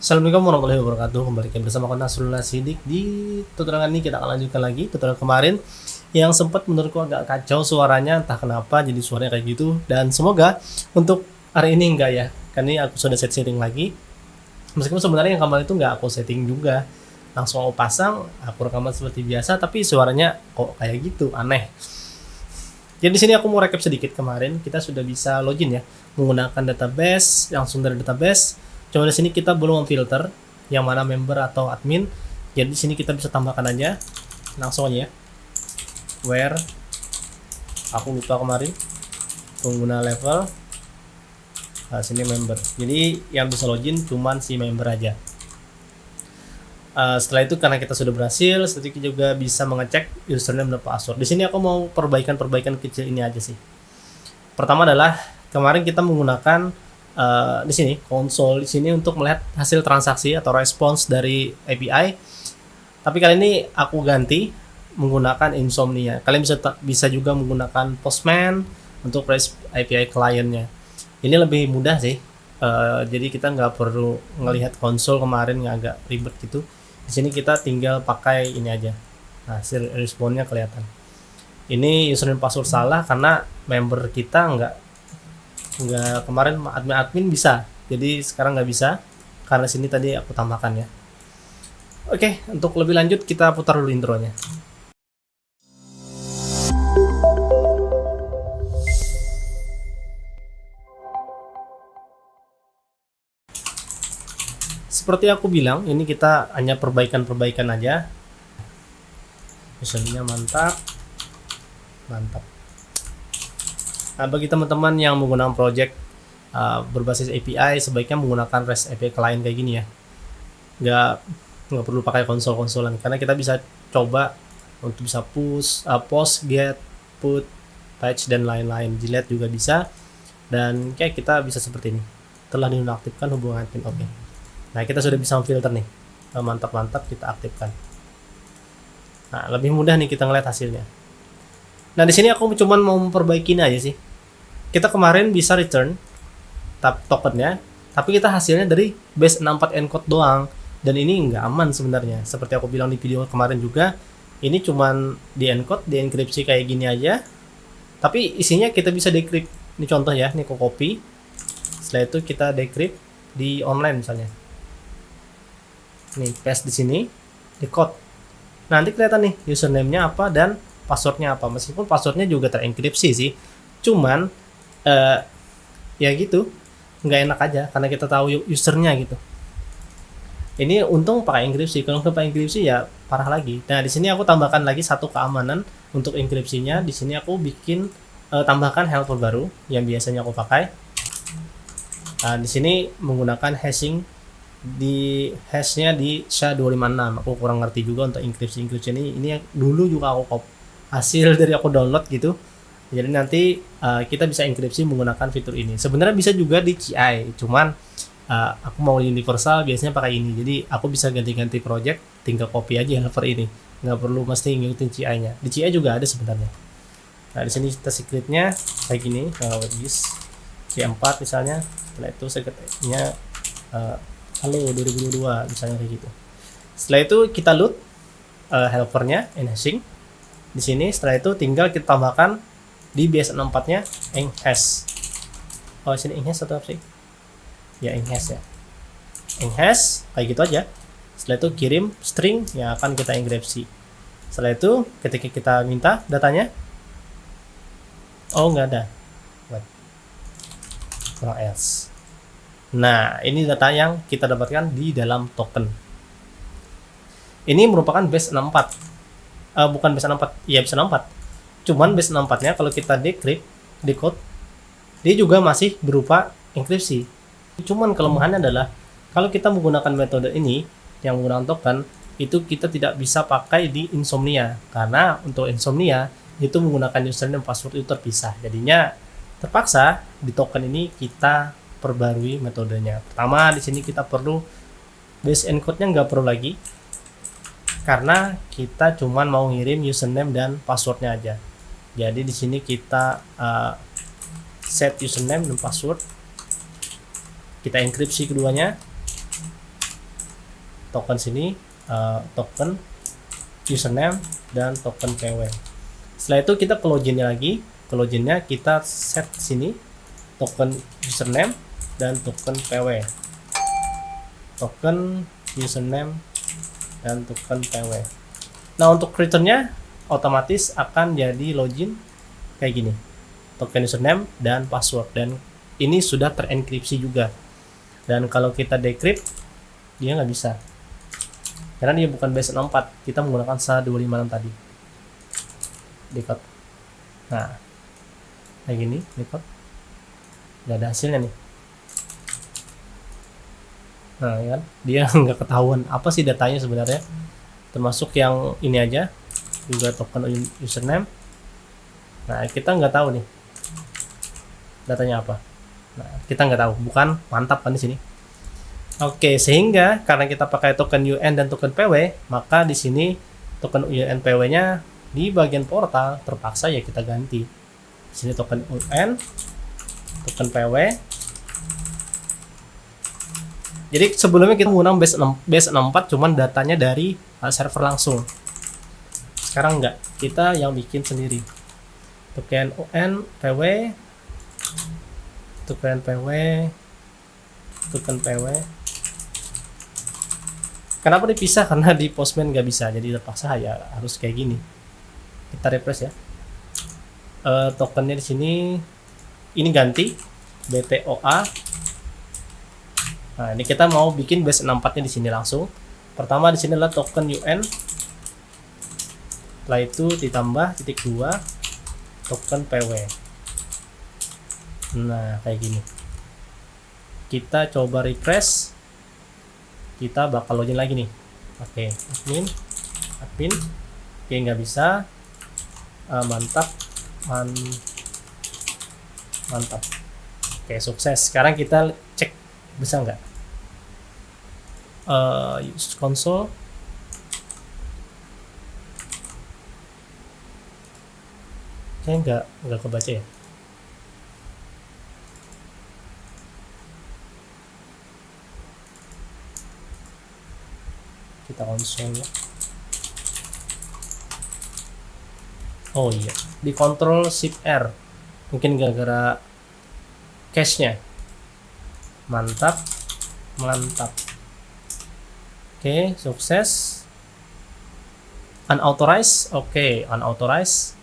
Assalamualaikum warahmatullahi wabarakatuh. Kembali bersama aku Nasrullah Sidik. Di tutorial ini kita akan lanjutkan lagi tutorial kemarin yang sempat menurutku agak kacau suaranya, entah kenapa jadi suaranya kayak gitu. Dan semoga untuk hari ini enggak ya, karena ini aku sudah setting lagi. Meskipun sebenarnya yang kemarin itu enggak aku setting juga, langsung aku pasang, aku rekaman seperti biasa, tapi suaranya kok kayak gitu, aneh. Jadi di sini aku mau recap sedikit. Kemarin kita sudah bisa login ya menggunakan database, langsung dari database. Cuma di sini kita belum memfilter yang mana member atau admin. Jadi di sini kita bisa tambahkan aja langsung aja ya. Where aku lupa kemarin pengguna level. Nah, sini member. Jadi yang bisa login cuman si member aja. Setelah itu karena kita sudah berhasil, setelah itu juga bisa mengecek username dan password. Di sini aku mau perbaikan kecil ini aja sih. Pertama adalah kemarin kita menggunakan di sini konsol di sini untuk melihat hasil transaksi atau respons dari API. Tapi kali ini aku ganti menggunakan Insomnia. Kalian bisa juga menggunakan Postman untuk REST API kliennya. Ini lebih mudah sih. Jadi kita nggak perlu ngelihat konsol kemarin yang agak ribet gitu. Di sini kita tinggal pakai ini aja. Nah, hasil responnya kelihatan. Ini username password salah karena member kita nggak kemarin admin bisa, jadi sekarang nggak bisa karena sini tadi aku tambahkan ya. Oke, untuk lebih lanjut kita putar dulu intronya. Seperti aku bilang, ini kita hanya perbaikan aja. Misalnya mantap. Nah, bagi teman-teman yang menggunakan project berbasis API, sebaiknya menggunakan REST API client kayak gini ya. Nggak perlu pakai konsol-konsolan, karena kita bisa coba untuk bisa push, post, get, put, patch dan lain-lain. Delete juga bisa. Dan kayak kita bisa seperti ini. Telah dinonaktifkan hubungan admin. Oke. Nah, kita sudah bisa filter nih. Mantap kita aktifkan. Nah, lebih mudah nih kita ngeliat hasilnya. Nah, di sini aku cuma mau memperbaiki aja sih. Kita kemarin bisa return tokennya, tapi kita hasilnya dari base 64 encode doang, dan ini nggak aman sebenarnya. Seperti aku bilang di video kemarin juga, ini cuman di encode, di enkripsi kayak gini aja, tapi isinya kita bisa decrypt. Ini contoh ya, ini aku copy, setelah itu kita decrypt di online misalnya. Nih, paste di sini, di code. Nanti kelihatan nih username-nya apa dan passwordnya apa. Meskipun passwordnya juga terenkripsi sih, cuman ya gitu, nggak enak aja karena kita tahu usernya gitu. Ini untung pakai enkripsi, kalau nggak pakai enkripsi ya parah lagi. Nah, di sini aku tambahkan lagi satu keamanan untuk enkripsinya. Di sini aku bikin tambahkan helper baru yang biasanya aku pakai. Nah, di sini menggunakan hashing di hashnya di SHA-256. Aku kurang ngerti juga untuk enkripsi ini dulu juga aku hasil dari aku download gitu. Jadi nanti kita bisa enkripsi menggunakan fitur ini. Sebenarnya bisa juga di CI, cuman aku mau universal biasanya pakai ini. Jadi aku bisa ganti-ganti project, tinggal copy aja helper ini. Nggak perlu mesti ngikutin CI-nya. Di CI juga ada sebenarnya. Nah, di sini kita secretnya kayak gini, this C4 misalnya. Setelah itu secretnya halo 2022 misalnya kayak gitu. Setelah itu kita load helpernya enhashing. Di sini setelah itu tinggal kita tambahkan di base64-nya enhash. Oh, sini enhash atau apa sih? Ya, enhash ya. Enhash kayak gitu aja. Setelah itu kirim string yang akan kita enkripsi. Setelah itu ketika kita minta datanya, oh nggak ada. Kurang else. Nah, ini data yang kita dapatkan di dalam token. Ini merupakan base 64. Bukan base 64, iya base 64. Cuman base 64-nya kalau kita decode, dia juga masih berupa enkripsi. Cuman kelemahannya adalah kalau kita menggunakan metode ini yang menggunakan token, itu kita tidak bisa pakai di Insomnia, karena untuk Insomnia itu menggunakan username dan password itu terpisah. Jadinya terpaksa di token ini kita perbarui metodenya. Pertama, di sini kita perlu base encode-nya nggak perlu lagi, karena kita cuman mau ngirim username dan passwordnya aja. Jadi di sini kita set username dan password, kita enkripsi keduanya. token sini, token username dan token PW. Setelah itu kita ke loginnya lagi. Ke loginnya kita set sini token username dan token PW. Token username dan token PW. Nah, untuk returnnya otomatis akan jadi login kayak gini, token username dan password, dan ini sudah terenkripsi juga. Dan kalau kita decrypt dia nggak bisa karena dia bukan base 64, kita menggunakan SHA-256 tadi. Decode. Nah, kayak gini decode, nggak ada hasilnya nih. Nah, ya kan, dia nggak ketahuan apa sih datanya sebenarnya, termasuk yang ini aja juga token username. Nah, kita nggak tahu nih datanya apa. Nah, kita nggak tahu, bukan mantap kan di sini. Oke, sehingga karena kita pakai token UN dan token PW, maka di sini token UN PW-nya di bagian portal terpaksa ya kita ganti. Di sini token UN, token PW. Jadi sebelumnya kita menggunakan base 64 cuman datanya dari server langsung. Sekarang enggak, kita yang bikin sendiri. Token UN PW, token PW, token PW. Kenapa dipisah? Karena di Postman nggak bisa, jadi terpaksa ya harus kayak gini. Kita refresh ya. Tokennya di sini ini ganti BTOA. Nah, ini kita mau bikin base 64-nya di sini langsung. Pertama di sini adalah token UN. Setelah itu ditambah titik 2 token PW. Nah, kayak gini. Kita coba refresh. Kita bakal login lagi nih. Oke, admin. Oke, nggak bisa. Mantap. Oke, sukses. Sekarang kita cek bisa nggak? Use console. Kayaknya nggak kebaca ya. Kita konsol ya. Oh iya, di control shift R. Mungkin gara-gara cache-nya. Mantap. Oke, sukses. Unauthorized. Oke, unauthorized.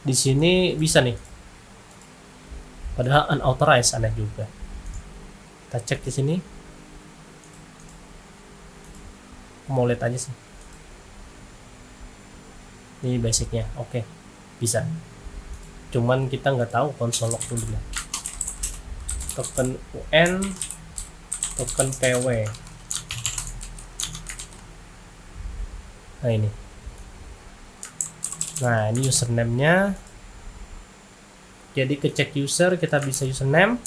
Di sini bisa nih. Padahal unauthorized aneh juga. Kita cek di sini. Mau lihat aja sih. Ini basicnya. Oke, bisa. Cuman kita nggak tahu konsol log dulu ya. Token UN, token PW. Nah ini. Nah ini username-nya. Jadi kecek user, kita bisa username.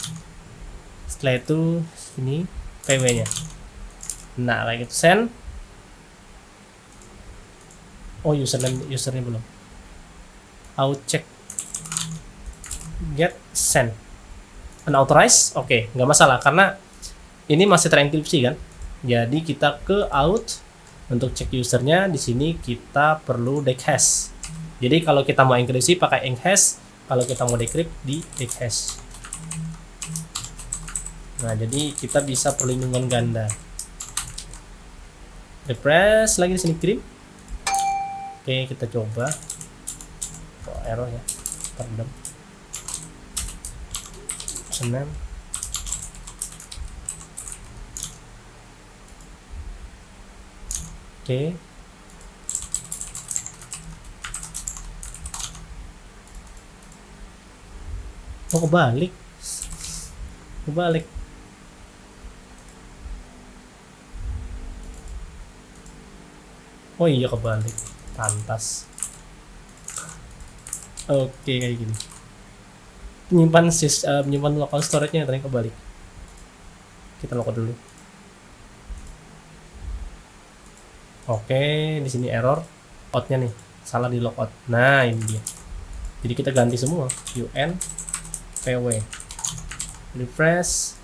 Setelah itu ini PW-nya. Nah kayak gitu, send. Oh usernya belum. Out check. Get send. Unauthorized. Oke, nggak masalah karena ini masih terenkripsi kan. Jadi kita ke out untuk cek usernya. Di sini kita perlu deckhash. Jadi kalau kita mau enkripsi pakai enchash, kalau kita mau decrypt di deckhash. Nah, jadi kita bisa perlindungan ganda. Refresh lagi di sini kirim. Oke, kita coba. Oh, error ya. Pardon. Senang. Oke. Oh, kebalik. Oh iya, kebalik. Pantas. Oke, kayak gini. Penyimpan local storage-nya ternyata kebalik. Kita logout dulu. Oke, di sini error. Out-nya nih, salah di logout. Nah, ini dia. Jadi kita ganti semua. UN, PW. Refresh.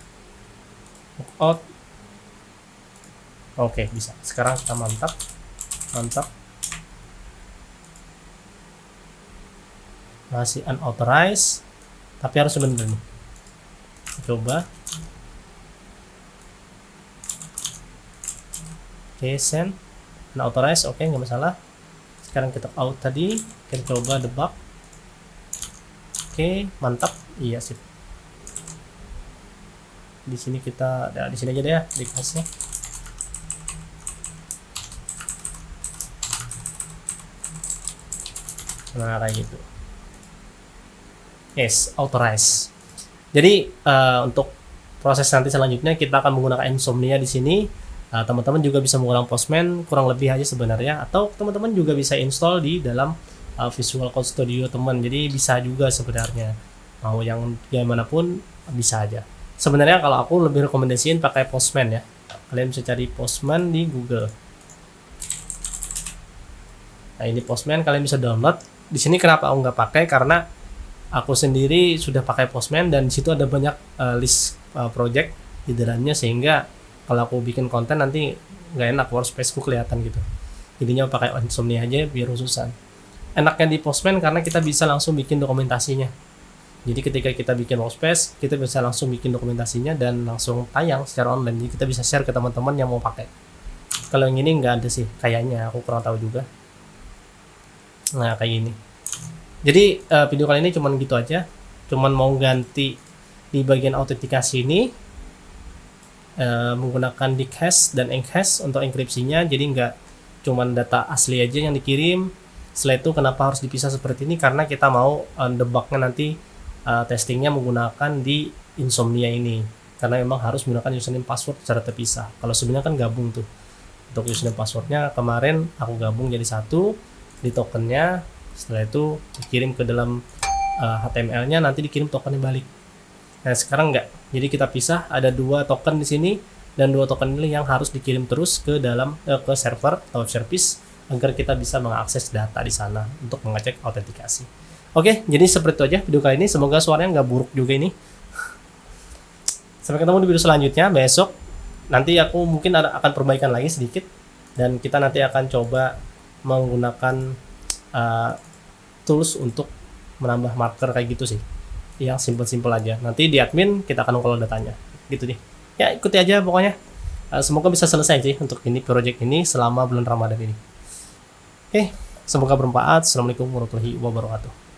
Logout. Oke, bisa. Sekarang kita mantap. Masih unauthorized, tapi harus bener nih. Coba. Oke, send. Unauthorized, oke, nggak masalah. Sekarang kita out tadi, kita coba debug. Oke, mantap. Iya, sip. Di sini kita, di sini aja deh ya, di kelasnya. Nah, kayak gitu. Yes, authorize. Jadi untuk proses nanti selanjutnya kita akan menggunakan Insomnia di sini. Teman-teman juga bisa menggunakan Postman, kurang lebih aja sebenarnya. Atau teman-teman juga bisa install di dalam Visual Code Studio teman. Jadi bisa juga sebenarnya. Mau yang gimana pun bisa aja. Sebenarnya kalau aku lebih rekomendasiin pakai Postman ya. Kalian bisa cari Postman di Google. Nah, ini Postman, kalian bisa download. Di sini kenapa aku nggak pakai, karena aku sendiri sudah pakai Postman dan di situ ada banyak list project di dalamnya, sehingga kalau aku bikin konten nanti nggak enak, workspaceku kelihatan gitu. Jadinya pakai Insomnia aja biar khususan. Enaknya di Postman karena kita bisa langsung bikin dokumentasinya. Jadi ketika kita bikin workspace, kita bisa langsung bikin dokumentasinya dan langsung tayang secara online. Jadi kita bisa share ke teman-teman yang mau pakai. Kalau yang ini nggak ada sih, kayaknya aku kurang tahu juga. Nah, kayak gini. Jadi video kali ini cuman gitu aja. Cuman mau ganti di bagian autentikasi ini menggunakan dickhash dan enchash untuk enkripsinya. Jadi nggak cuman data asli aja yang dikirim. Setelah itu kenapa harus dipisah seperti ini? Karena kita mau debugnya nanti testingnya menggunakan di Insomnia ini. Karena memang harus menggunakan username password secara terpisah. Kalau sebenarnya kan gabung tuh. Untuk username passwordnya kemarin aku gabung jadi satu di tokennya. Setelah itu dikirim ke dalam HTML-nya, nanti dikirim tokennya balik. Nah, sekarang enggak. Jadi kita pisah, ada 2 token di sini dan 2 token ini yang harus dikirim terus ke dalam ke server atau service agar kita bisa mengakses data di sana untuk mengecek autentikasi. Oke, jadi seperti itu aja video kali ini. Semoga suaranya nggak buruk juga ini. Sampai ketemu di video selanjutnya besok. Nanti aku mungkin akan perbaikan lagi sedikit dan kita nanti akan coba menggunakan tools untuk menambah marker kayak gitu sih, yang simple-simple aja. Nanti di admin kita akan upload datanya gitu nih ya, ikuti aja pokoknya. Semoga bisa selesai sih untuk ini project ini selama bulan Ramadan ini. Oke, semoga bermanfaat. Assalamualaikum warahmatullahi wabarakatuh.